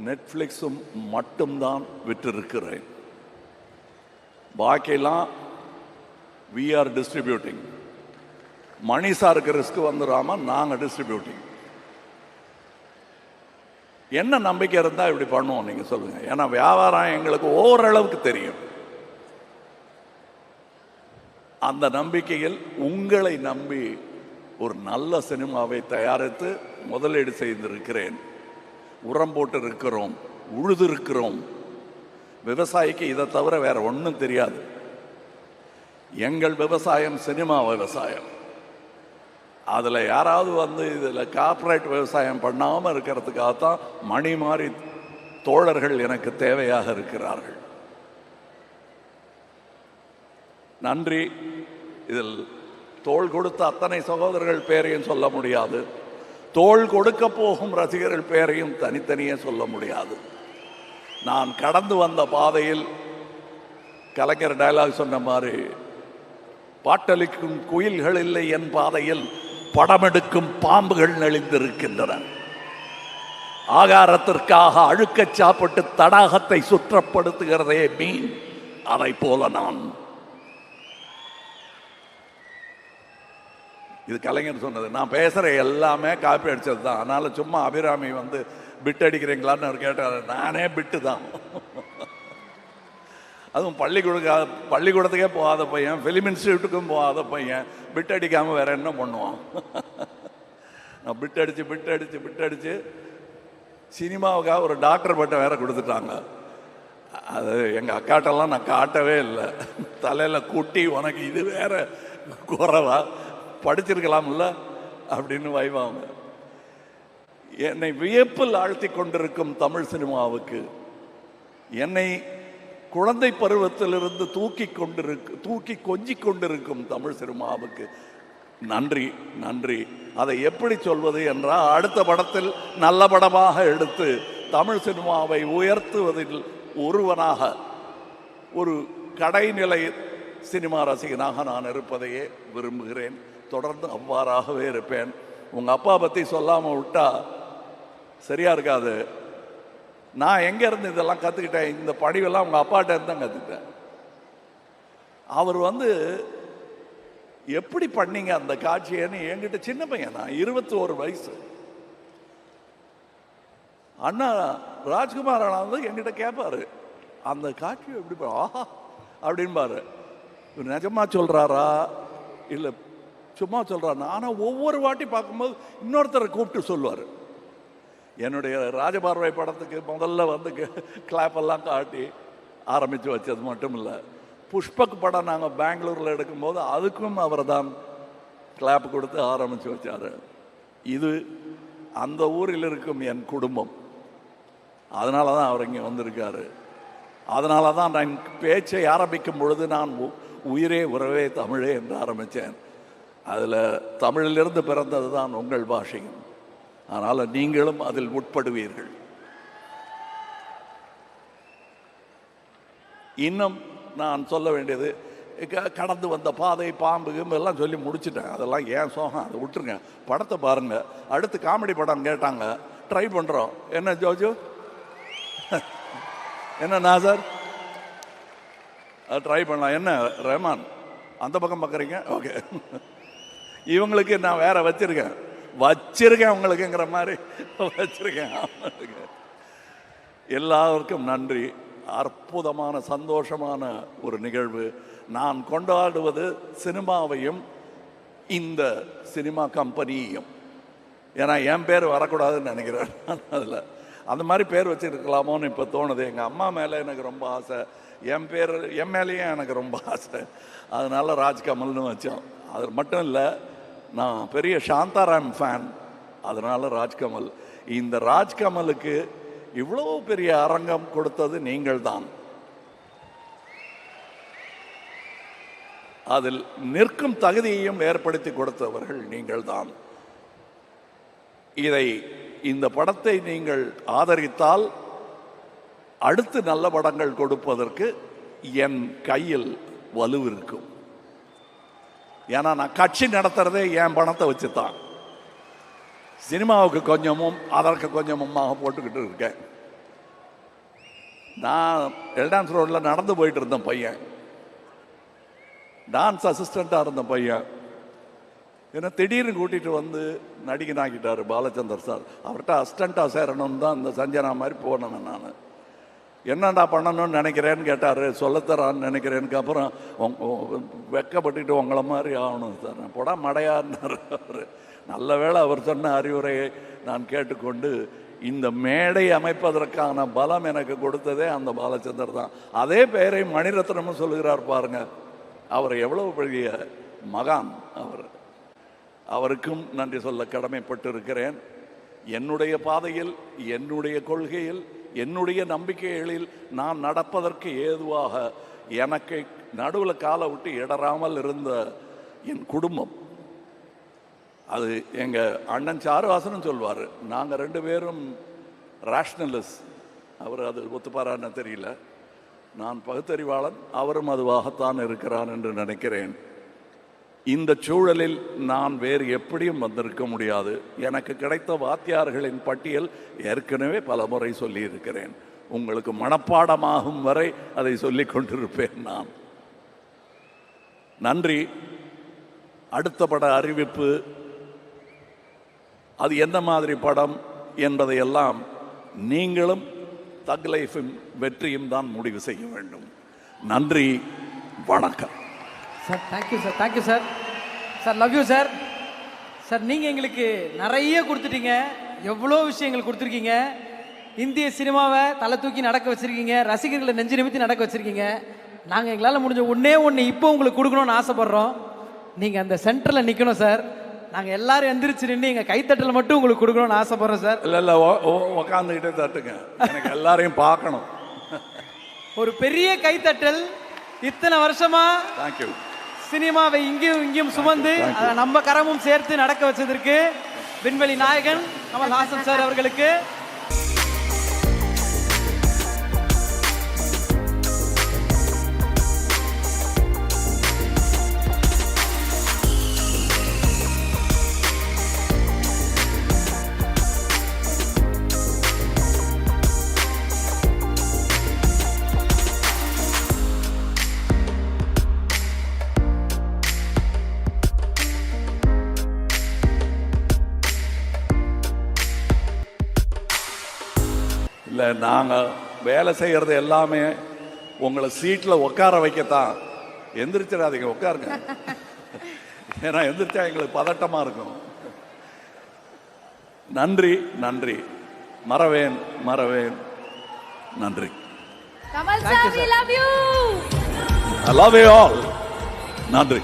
நெட்ஃப்ளிக்ஸும் மட்டும்தான் விற்றிருக்கிறேன். பாக்கியெல்லாம் வி ஆர் டிஸ்ட்ரிபியூட்டிங். மணி சாருக்கு ரிஸ்க் வந்துடாம நாங்கள் டிஸ்ட்ரிபியூட்டிங். என்ன நம்பிக்கை இருந்தால் இப்படி பண்ணுவோம் நீங்கள் சொல்லுங்க. ஏன்னா வியாபாரம் எங்களுக்கு ஓரளவுக்கு தெரியும். அந்த நம்பிக்கையில் உங்களை நம்பி ஒரு நல்ல சினிமாவை தயாரித்து முதலீடு செய்திருக்கிறேன். உரம் போட்டு இருக்கிறோம், உழுது இருக்கிறோம். விவசாயிக்கு இதை தவிர வேற ஒன்றும் தெரியாது. எங்கள் விவசாயம் சினிமா விவசாயம். அதில் யாராவது வந்து இதில் கார்ப்பரேட் விவசாயம் பண்ணாமல் இருக்கிறதுக்காகத்தான் மணி மாறி தோழர்கள் எனக்கு தேவையாக இருக்கிறார்கள். நன்றி. இதில் தோள் கொடுத்த அத்தனை சகோதரர்கள் பேரையும் சொல்ல முடியாது, தோள் கொடுக்க போகும் ரசிகர்கள் பேரையும் தனித்தனியே சொல்ல முடியாது. நான் கடந்து வந்த பாதையில் கலைஞர் டயலாக் சொன்ன மாதிரி, பாட்டளிக்கும் குயில்கள் இல்லை என் பாதையில், படமெடுக்கும் பாம்புகள் நெளிந்திருக்கின்றன. ஆகாரத்திற்காக அழுக்கச் சாப்பிட்டு தடாகத்தை சுற்றப்படுத்துகிறதே மீன், அதை போல நான். இது கலைஞர் சொன்னது. நான் பேசுகிற எல்லாமே காப்பி அடித்தது தான். அதனால் சும்மா அபிராமி வந்து பிட் அடிக்கிறீங்களான்னு அவர் கேட்டார். நானே பிட்டு தான். அதுவும் பள்ளிக்கூடத்துக்கே போகாத பையன், ஃபிலிம் இன்ஸ்டியூட்டுக்கும் போகாத பையன் பிட் அடிக்காமல் வேற என்ன பண்ணுவான்? நான் பிட் அடித்து சினிமாவுக்காக ஒரு டாக்டர் பட்டம் வேற கொடுத்துட்டாங்க. அது எங்கள் அக்காட்டெல்லாம் நான் காட்டவே இல்லை. தலையில் குட்டி, உனக்கு இது வேற குறைவா, படிச்சிருக்கலாம்ல அப்படின்னு வைவாங்க. என்னை வியப்பில் ஆழ்த்தி கொண்டிருக்கும் தமிழ் சினிமாவுக்கு, என்னை குழந்தை பருவத்திலிருந்து தூக்கி கொஞ்சிக் கொண்டிருக்கும் தமிழ் சினிமாவுக்கு நன்றி, நன்றி. அதை எப்படி சொல்வது என்றால், அடுத்த படத்தில் நல்ல படமாக எடுத்து தமிழ் சினிமாவை உயர்த்துவதில் ஒருவனாக, ஒரு கடைநிலை சினிமா ரசிகனாக நான் இருப்பதையே விரும்புகிறேன். தொடர்ந்து அவ்வாறாகவே இருப்பேன். உங்கள் அப்பா பற்றி சொல்லாமல் விட்டா சரியா இருக்காது. நான் எங்கேருந்து இதெல்லாம் கற்றுக்கிட்டேன், இந்த பணிவெல்லாம் உங்கள் அப்பாட்ட இருந்து தான் கற்றுக்கிட்டேன். அவர் வந்து எப்படி பண்ணீங்க அந்த காட்சியன்னு என்கிட்ட, சின்ன பையன் நான், 21 வயசு. அண்ணா ராஜ்குமார் அண்ணா வந்து என்கிட்ட கேட்பாரு, அந்த காட்சியை எப்படி ஆஹா அப்படின்பாரு. இவர் நிஜமா சொல்கிறாரா இல்லை சும்மா சொல்கிறாரு? ஆனால் ஒவ்வொரு வாட்டி பார்க்கும்போது இன்னொருத்தரை கூப்பிட்டு சொல்லுவார். என்னுடைய ராஜபார்வை படத்துக்கு முதல்ல வந்து கிளாப்பெல்லாம் காட்டி ஆரம்பித்து வச்சது மட்டும் இல்லை, புஷ்பக் படம் நாங்கள் பெங்களூரில் எடுக்கும்போது அதுக்கும் அவர் தான் கிளாப் கொடுத்து ஆரம்பித்து வச்சார். இது அந்த ஊரில் இருக்கும் என் குடும்பம். அதனால தான் அவர் இங்கே வந்திருக்காரு. அதனால தான் நான் பேச்சை ஆரம்பிக்கும் பொழுது நான் உயிரே உறவே தமிழே என்று ஆரம்பித்தேன். அதில் தமிழிலிருந்து பிறந்தது தான் உங்கள் பாஷையும். அதனால் நீங்களும் அதில் உட்படுவீர்கள். இன்னும் நான் சொல்ல வேண்டியது, கடந்து வந்த பாதை பாம்பு கிம்பு எல்லாம் சொல்லி முடிச்சிட்டேன். அதெல்லாம் ஏன் சோகம், அதை விட்டுருங்க. படத்தை பாருங்க. அடுத்து காமெடி படம் கேட்டாங்க, ட்ரை பண்ணுறோம். என்ன ஜோஜோ, என்ன நாசர், ட்ரை பண்ணலாம். என்ன ரஹ்மான் அந்த பக்கம் பார்க்குறீங்க? ஓகே, இவங்களுக்கு நான் வேற வச்சிருக்கேன் உங்களுக்குங்கிற மாதிரி வச்சிருக்கேன். எல்லாருக்கும் நன்றி. அற்புதமான சந்தோஷமான ஒரு நிகழ்வு. நான் கொண்டாடுவது சினிமாவையும் இந்த சினிமா கம்பெனியையும். ஏன்னா என் பேர் வரக்கூடாதுன்னு நினைக்கிறேன். அதில் அந்த மாதிரி பேர் வச்சுருக்கலாமோன்னு இப்போ தோணுது. எங்கள் அம்மா மேலே எனக்கு ரொம்ப ஆசை, என் மேலேயும் எனக்கு ரொம்ப ஆசை. அதனால ராஜ்கமல்னு வச்சோம். அது மட்டும் இல்லை, நான் பெரிய சாந்தாராம் ஃபேன், அதனால ராஜ்கமல். இந்த ராஜ்கமலுக்கு இவ்வளோ பெரிய அரங்கம் கொடுத்தது நீங்கள் தான். அதில் நிற்கும் தகுதியையும் ஏற்படுத்தி கொடுத்தவர்கள் நீங்கள் தான். இந்த படத்தை நீங்கள் ஆதரித்தால் அடுத்து நல்ல படங்கள் கொடுப்பதற்கு என் கையில் வலு இருக்கும். ஏன்னா நான் கட்சி நடத்துறதே என் பணத்தை வச்சு தான். சினிமாவுக்கு கொஞ்சமும் அதற்கு கொஞ்சமுமாக போட்டுக்கிட்டு இருக்கேன். நான் எல்டான்ஸ் ரோடில் நடந்து போயிட்டு இருந்தேன் பையன், டான்ஸ் அசிஸ்டண்ட்டாக இருந்த பையன். ஏன்னா திடீர்னு கூட்டிகிட்டு வந்து நடிகனாக்கிட்டார் பாலச்சந்தர் சார். அவர்கிட்ட அசிஸ்டண்ட்டாக சேரணும்னு தான் இந்த சஞ்சனா மாதிரி போனேன். நான் என்னடா பண்ணணும்னு நினைக்கிறேன்னு கேட்டார். சொல்லத்தரான்னு நினைக்கிறேனுக்கு அப்புறம் வெக்கப்பட்டுக்கிட்டு உங்களை மாதிரி ஆகணும் சார். போடா மடையாருன்னார் அவர். நல்ல வேளை அவர் சொன்ன அறிவுரையை நான் கேட்டுக்கொண்டு இந்த மேடை அமைப்பதற்கான பலம் எனக்கு கொடுத்ததே அந்த பாலச்சந்தர் தான். அதே பெயரை மணிரத்னமும் சொல்லுகிறார் பாருங்க. அவர் எவ்வளவு பெரிய மகான் அவர். அவருக்கும் நன்றி சொல்ல கடமைப்பட்டு இருக்கிறேன். என்னுடைய பாதையில், என்னுடைய கொள்கையில், என்னுடைய நம்பிக்கைகளில் நான் நடப்பதற்கு ஏதுவாக எனக்கு நடுவில் காலை விட்டு இடராமல் இருந்த என் குடும்பம். அது எங்கள் அண்ணன் சாருவாசனும் சொல்வார், நாங்கள் 2 பேரும் ரேஷ்னலிஸ்ட். அவர் அது ஒத்துப்பாரான்னு தெரியல. நான் பகுத்தறிவாளன், அவரும் அதுவாகத்தான் இருக்கிறான் என்று நினைக்கிறேன். இந்த சூழலில் நான் வேறு எப்படியும் வந்திருக்க முடியாது. எனக்கு கிடைத்த வாத்தியார்களின் பட்டியல் ஏற்கனவே பல முறை சொல்லியிருக்கிறேன். உங்களுக்கு மனப்பாடமாகும் வரை அதை சொல்லிக் கொண்டிருப்பேன் நான். நன்றி. அடுத்த பட அறிவிப்பு, அது என்ன மாதிரி படம் என்பதையெல்லாம் நீங்களும் தக் லைஃபும் வெற்றியும் தான் முடிவு செய்ய வேண்டும். நன்றி, வணக்கம் sir. Thank you sir, thank you sir. Sir love you sir. Sir நீங்கள் எங்களுக்கு நிறைய கொடுத்துட்டீங்க, எவ்வளோ விஷயங்கள் கொடுத்துருக்கீங்க. இந்திய சினிமாவை தலை தூக்கி நடக்க வச்சுருக்கீங்க, ரசிகர்களை நெஞ்சு நிமித்தி நடக்க வச்சுருக்கீங்க. நாங்கள் எங்களால் முடிஞ்ச ஒன்று இப்போ உங்களுக்கு கொடுக்கணும்னு ஆசைப்பட்றோம். நீங்கள் அந்த சென்டரில் நிற்கணும் சார். நாங்கள் எல்லாரும் எந்திரிச்சு நின்று எங்கள் கைத்தட்டல் மட்டும் உங்களுக்கு கொடுக்கணும்னு ஆசைப்பட்றோம் சார். இல்லை உக்காந்துக்கிட்டே தட்டுங்க, எனக்கு எல்லாரையும் பார்க்கணும். ஒரு பெரிய கைத்தட்டல். இத்தனை வருஷமா தேங்க்யூ சினிமாவை இங்கேயும் சுமந்து அதை நம்ம கரமும் சேர்த்து நடக்க வச்சதற்கு விண்வெளி நாயகன் கமல்ஹாசன் சார் அவர்களுக்கு இல்லை, நாங்கள் வேலை செய்கிறது எல்லாமே உங்களை சீட்டில் உட்கார வைக்கத்தான். எந்திரிச்சிடாதீங்க, உட்காருங்க. ஏன்னா எந்திரிச்சா எங்களுக்கு பதட்டமாக இருக்கும். நன்றி, நன்றி. மறவேன். நன்றி. Kamal sir, we love you. I love you all. நன்றி.